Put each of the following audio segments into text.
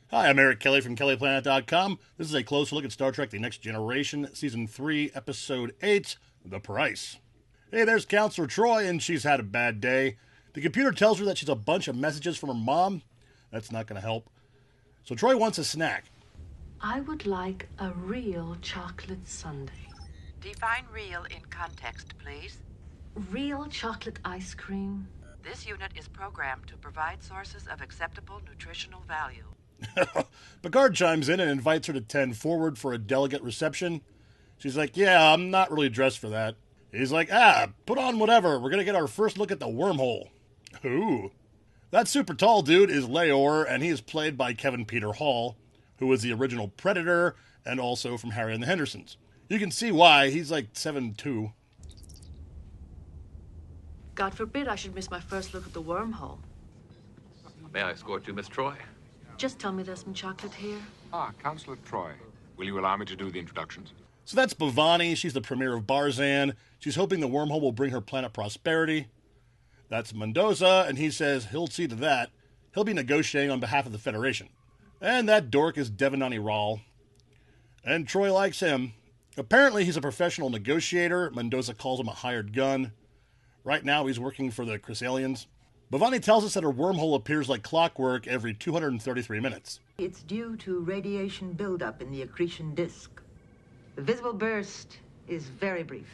Hi, I'm Eric Kelly from KellyPlanet.com. This is a closer look at Star Trek The Next Generation, Season 3, Episode 8, The Price. Hey, there's Counselor Troy, and she's had a bad day. The computer tells her that she's a bunch of messages from her mom. That's not going to help. So Troy wants a snack. I would like a real chocolate sundae. Define real in context, please. Real chocolate ice cream. This unit is programmed to provide sources of acceptable nutritional value. Picard chimes in and invites her to tend forward for a delegate reception. She's like, yeah, I'm not really dressed for that. He's like, put on whatever. We're going to get our first look at the wormhole. Ooh. That super tall dude is Leor, and he is played by Kevin Peter Hall, who was the original Predator and also from Harry and the Hendersons. You can see why. He's like 7'2". God forbid I should miss my first look at the wormhole. May I escort you, Miss Troy? Just tell me there's some chocolate here. Counselor Troy. Will you allow me to do the introductions? So that's Bhavani. She's the premier of Barzan. She's hoping the wormhole will bring her planet prosperity. That's Mendoza, and he says he'll see to that. He'll be negotiating on behalf of the Federation. And that dork is Devanani Ral. And Troy likes him. Apparently he's a professional negotiator. Mendoza calls him a hired gun. Right now he's working for the Chrysalians. Bhavani tells us that her wormhole appears like clockwork every 233 minutes. It's due to radiation buildup in the accretion disk. The visible burst is very brief.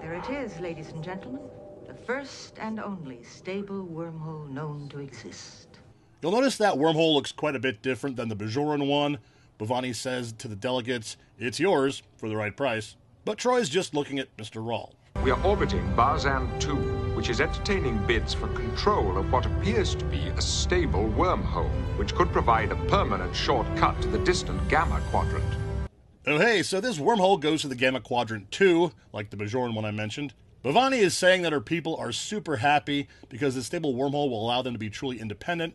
There it is, ladies and gentlemen. The first and only stable wormhole known to exist. You'll notice that wormhole looks quite a bit different than the Bajoran one. Bhavani says to the delegates, it's yours for the right price. But Troy's just looking at Mr. Ral. We are orbiting Barzan 2, which is entertaining bids for control of what appears to be a stable wormhole, which could provide a permanent shortcut to the distant Gamma Quadrant. Oh hey, so this wormhole goes to the Gamma Quadrant 2, like the Bajoran one I mentioned. Bhavani is saying that her people are super happy because this stable wormhole will allow them to be truly independent.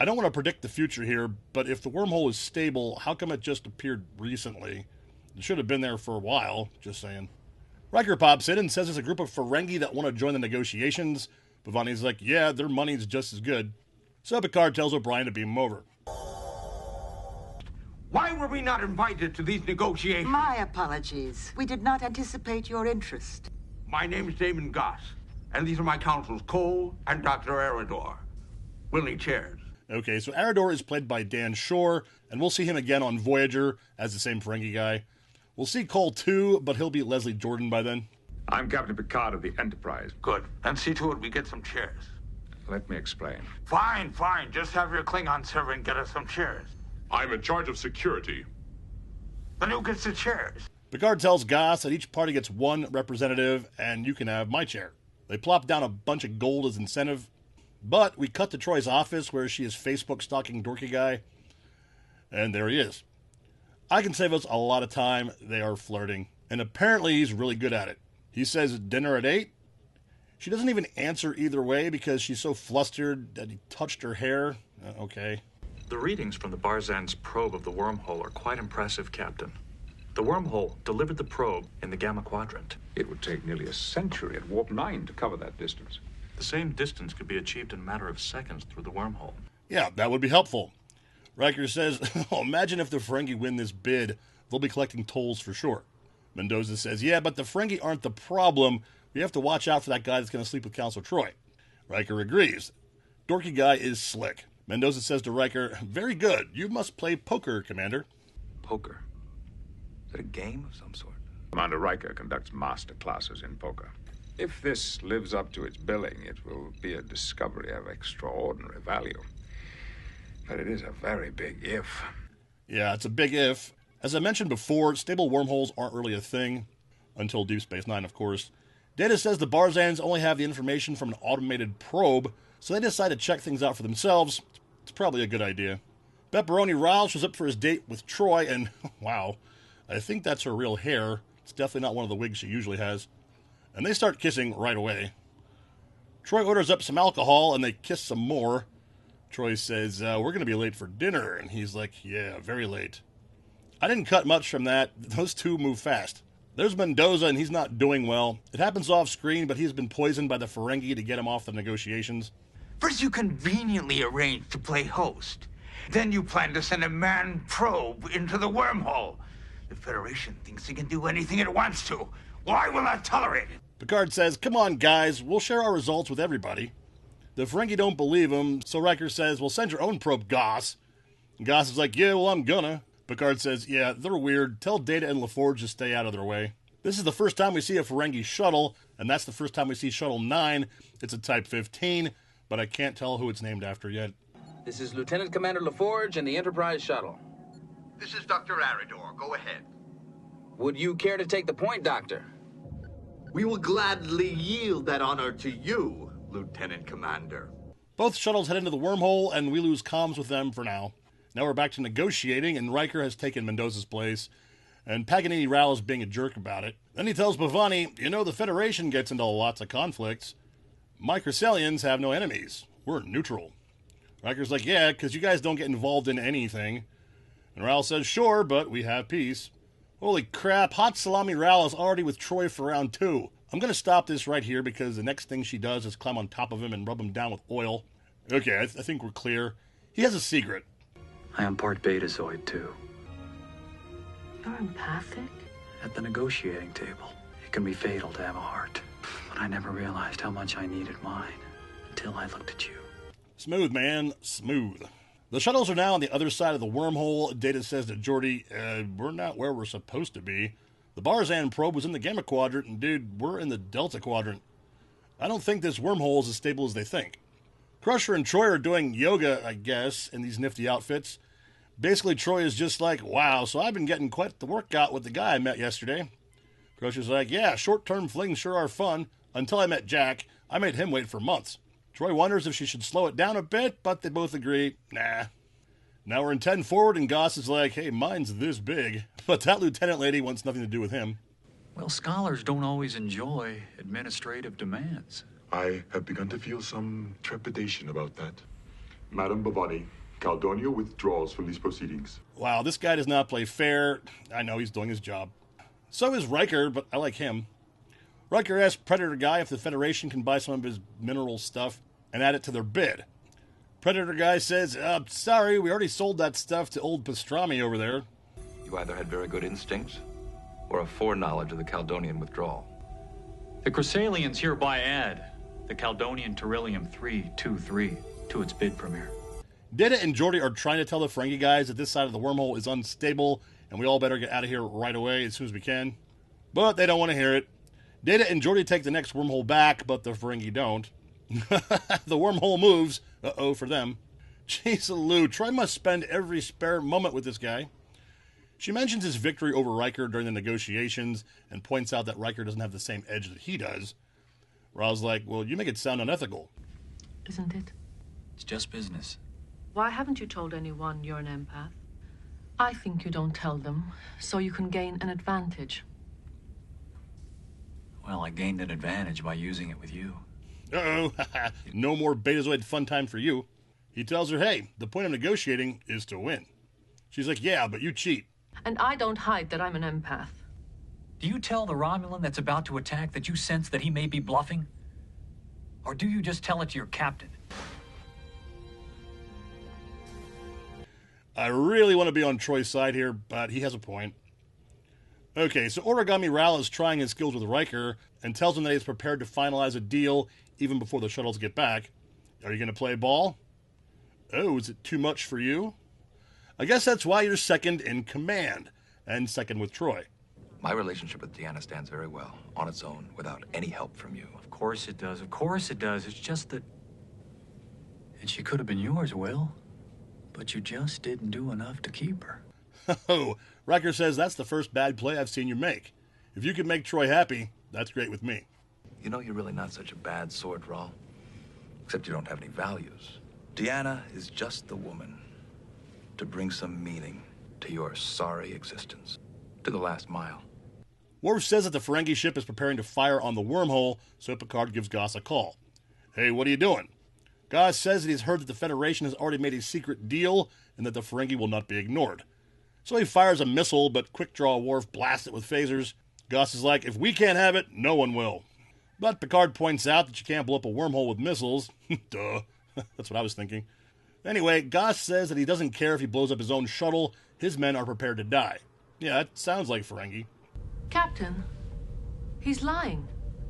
I don't want to predict the future here, but if the wormhole is stable, how come it just appeared recently? It should have been there for a while, just saying. Riker pops in and says there's a group of Ferengi that want to join the negotiations. Bhavani's like, yeah, their money's just as good. So Picard tells O'Brien to beam him over. Why were we not invited to these negotiations? My apologies. We did not anticipate your interest. My name is Damon Goss, and these are my counsels, Cole and Dr. Arador. We'll need chairs. Okay, so Arador is played by Dan Shore, and we'll see him again on Voyager as the same Ferengi guy. We'll see Cole too, but he'll be Leslie Jordan by then. I'm Captain Picard of the Enterprise. Good. Then see to it we get some chairs. Let me explain. Fine. Just have your Klingon servant get us some chairs. I'm in charge of security. Then who gets the chairs? Picard tells Goss that each party gets one representative, and you can have my chair. They plop down a bunch of gold as incentive, but we cut to Troy's office where she is Facebook stalking Dorky Guy, and there he is. I can save us a lot of time. They are flirting, and apparently he's really good at it. He says dinner at 8. She doesn't even answer either way because she's so flustered that he touched her hair. Okay. The readings from the Barzan's probe of the wormhole are quite impressive, Captain. The wormhole delivered the probe in the Gamma Quadrant. It would take nearly a century at warp 9 to cover that distance. The same distance could be achieved in a matter of seconds through the wormhole. Yeah, that would be helpful. Riker says, imagine if the Ferengi win this bid. They'll be collecting tolls for sure. Mendoza says, yeah, but the Ferengi aren't the problem. We have to watch out for that guy that's going to sleep with Counselor Troy. Riker agrees. Dorky Guy is slick. Mendoza says to Riker, very good. You must play poker, Commander. Poker? Is it a game of some sort? Commander Riker conducts master classes in poker. If this lives up to its billing, it will be a discovery of extraordinary value. But it is a very big if. Yeah, it's a big if. As I mentioned before, stable wormholes aren't really a thing. Until Deep Space Nine, of course. Data says the Barzans only have the information from an automated probe, so they decide to check things out for themselves. It's probably a good idea. Pepperoni Ryle shows up for his date with Troy, and wow, I think that's her real hair. It's definitely not one of the wigs she usually has. And they start kissing right away. Troy orders up some alcohol, and they kiss some more. Troy says, we're going to be late for dinner. And he's like, yeah, very late. I didn't cut much from that. Those two move fast. There's Mendoza, and he's not doing well. It happens off screen, but he's been poisoned by the Ferengi to get him off the negotiations. First, you conveniently arrange to play host. Then you plan to send a manned probe into the wormhole. The Federation thinks it can do anything it wants to. Why will I tolerate it? Picard says, come on, guys, we'll share our results with everybody. The Ferengi don't believe him, so Riker says, well, send your own probe, Goss. And Goss is like, yeah, well, I'm gonna. Picard says, yeah, they're weird. Tell Data and LaForge to stay out of their way. This is the first time we see a Ferengi shuttle, and that's the first time we see Shuttle 9. It's a Type 15, but I can't tell who it's named after yet. This is Lieutenant Commander LaForge and the Enterprise shuttle. This is Dr. Aridor. Go ahead. Would you care to take the point, Doctor? We will gladly yield that honor to you, Lieutenant Commander. Both shuttles head into the wormhole, and we lose comms with them for now. Now we're back to negotiating, and Riker has taken Mendoza's place, and Paganini Rao is being a jerk about it. Then he tells Bhavani, you know, the Federation gets into lots of conflicts. My Chrysalians have no enemies. We're neutral. Riker's like, yeah, because you guys don't get involved in anything. And Rao says, sure, but we have peace. Holy crap, Hot Salami Rao is already with Troy for round 2. I'm going to stop this right here because the next thing she does is climb on top of him and rub him down with oil. Okay, I think we're clear. He has a secret. I am part Betazoid, too. You're empathic? At the negotiating table, it can be fatal to have a heart. But I never realized how much I needed mine until I looked at you. Smooth, man. Smooth. The shuttles are now on the other side of the wormhole. Data says to Geordi, we're not where we're supposed to be. The Barzan probe was in the Gamma Quadrant, and dude, we're in the Delta Quadrant. I don't think this wormhole is as stable as they think. Crusher and Troy are doing yoga, I guess, in these nifty outfits. Basically, Troy is just like, wow, so I've been getting quite the workout with the guy I met yesterday. Crusher's like, yeah, short-term flings sure are fun. Until I met Jack, I made him wait for months. Troy wonders if she should slow it down a bit, but they both agree, nah. Now we're in 10 forward, and Goss is like, hey, mine's this big. But that lieutenant lady wants nothing to do with him. Well, scholars don't always enjoy administrative demands. I have begun to feel some trepidation about that. Madam Bhavani, Caldonia withdraws from these proceedings. Wow, this guy does not play fair. I know he's doing his job. So is Riker, but I like him. Riker asks Predator Guy if the Federation can buy some of his mineral stuff and add it to their bid. Predator Guy says, sorry, we already sold that stuff to old Pastrami over there. You either had very good instincts or a foreknowledge of the Caldonian withdrawal. The Chrysalians hereby add the Caldonian Terrillium 323 to its bid premiere. Data and Geordi are trying to tell the Ferengi guys that this side of the wormhole is unstable and we all better get out of here right away as soon as we can. But they don't want to hear it. Data and Geordi take the next wormhole back, but the Ferengi don't. The wormhole moves. Uh-oh for them. Jeez Lou, Troy must spend every spare moment with this guy. She mentions his victory over Riker during the negotiations and points out that Riker doesn't have the same edge that he does. Ra's like, well, you make it sound unethical. Isn't it? It's just business. Why haven't you told anyone you're an empath? I think you don't tell them, so you can gain an advantage. Well, I gained an advantage by using it with you. Uh-oh, no more Betazoid fun time for you. He tells her, hey, the point of negotiating is to win. She's like, yeah, but you cheat. And I don't hide that I'm an empath. Do you tell the Romulan that's about to attack that you sense that he may be bluffing? Or do you just tell it to your captain? I really want to be on Troy's side here, but he has a point. Okay, so Origami Ral is trying his skills with Riker and tells him that he's prepared to finalize a deal even before the shuttles get back. Are you going to play ball? Oh, is it too much for you? I guess that's why you're second in command, and second with Troy. My relationship with Deanna stands very well, on its own, without any help from you. Of course it does, of course it does. It's just that... And she could have been yours, Will. But you just didn't do enough to keep her. Oh, Riker says that's the first bad play I've seen you make. If you can make Troy happy, that's great with me. You know you're really not such a bad sort, Raul. Except you don't have any values. Deanna is just the woman to bring some meaning to your sorry existence. To the last mile. Worf says that the Ferengi ship is preparing to fire on the wormhole, so Picard gives Goss a call. Hey, what are you doing? Goss says that he's heard that the Federation has already made a secret deal and that the Ferengi will not be ignored. So he fires a missile, but Quick Draw Worf blasts it with phasers. Goss is like, if we can't have it, no one will. But Picard points out that you can't blow up a wormhole with missiles. Duh. That's what I was thinking. Anyway, Goss says that he doesn't care if he blows up his own shuttle. His men are prepared to die. Yeah, that sounds like Ferengi. Captain, he's lying.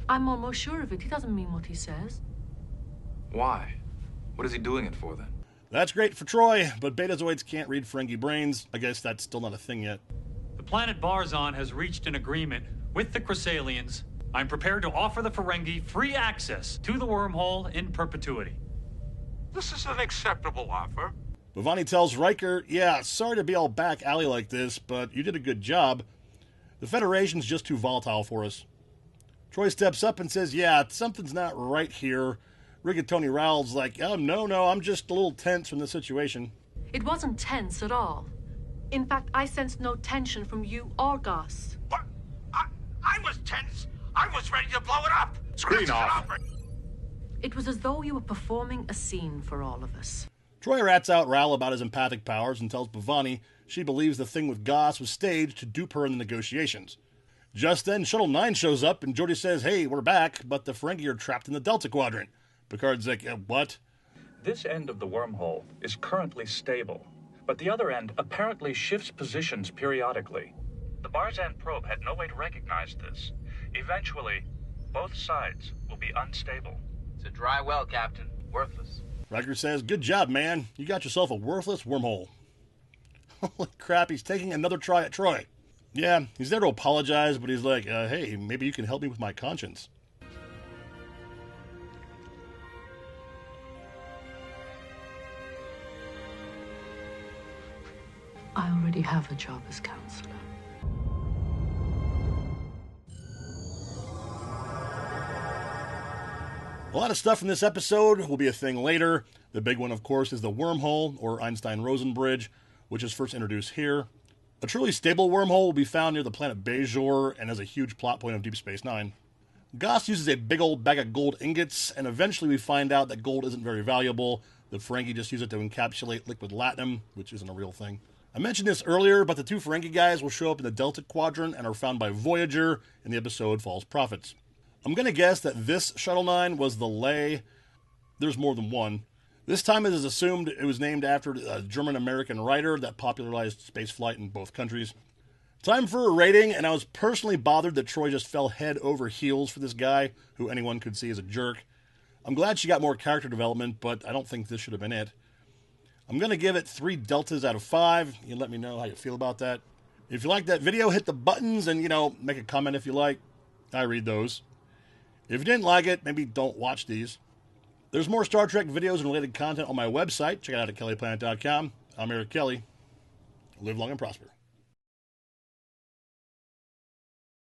I'm almost sure of it. He doesn't mean what he says. Why? What is he doing it for, then? That's great for Troy, but Betazoids can't read Ferengi brains. I guess that's still not a thing yet. The planet Barzan has reached an agreement with the Chrysalians. I'm prepared to offer the Ferengi free access to the wormhole in perpetuity. This is an acceptable offer. Bhavani tells Riker, yeah, sorry to be all back alley like this, but you did a good job. The Federation's just too volatile for us. Troy steps up and says, yeah, something's not right here. Rigatoni Rowell's like, oh, no, I'm just a little tense from the situation. It wasn't tense at all. In fact, I sensed no tension from you or Goss. But I was tense. I was ready to blow it up. Screen off. It was as though you were performing a scene for all of us. Troy rats out Rowell about his empathic powers and tells Bhavani she believes the thing with Goss was staged to dupe her in the negotiations. Just then, Shuttle 9 shows up, and Geordi says, hey, we're back, but the Ferengi are trapped in the Delta Quadrant. Picard's like, what? This end of the wormhole is currently stable, but the other end apparently shifts positions periodically. The Barzan probe had no way to recognize this. Eventually, both sides will be unstable. It's a dry well, Captain. Worthless. Riker says, good job, man. You got yourself a worthless wormhole. Holy crap, he's taking another try at Troy. Yeah, he's there to apologize, but he's like, hey, maybe you can help me with my conscience. I already have a job as counselor. A lot of stuff from this episode will be a thing later. The big one, of course, is the wormhole, or Einstein-Rosen bridge, which is first introduced here. A truly stable wormhole will be found near the planet Bajor and is a huge plot point of Deep Space Nine. Goss uses a big old bag of gold ingots, and eventually we find out that gold isn't very valuable. The Ferengi just use it to encapsulate liquid latinum, which isn't a real thing. I mentioned this earlier, but the two Ferengi guys will show up in the Delta Quadrant and are found by Voyager in the episode False Prophets. I'm going to guess that this Shuttle 9 was the Ley. There's more than one. This time it is assumed it was named after a German-American writer that popularized spaceflight in both countries. Time for a rating, and I was personally bothered that Troy just fell head over heels for this guy, who anyone could see as a jerk. I'm glad she got more character development, but I don't think this should have been it. I'm going to give it 3 deltas out of 5. You let me know how you feel about that. If you like that video, hit the buttons and, make a comment if you like. I read those. If you didn't like it, maybe don't watch these. There's more Star Trek videos and related content on my website. Check it out at kellyplanet.com. I'm Eric Kelly. Live long and prosper.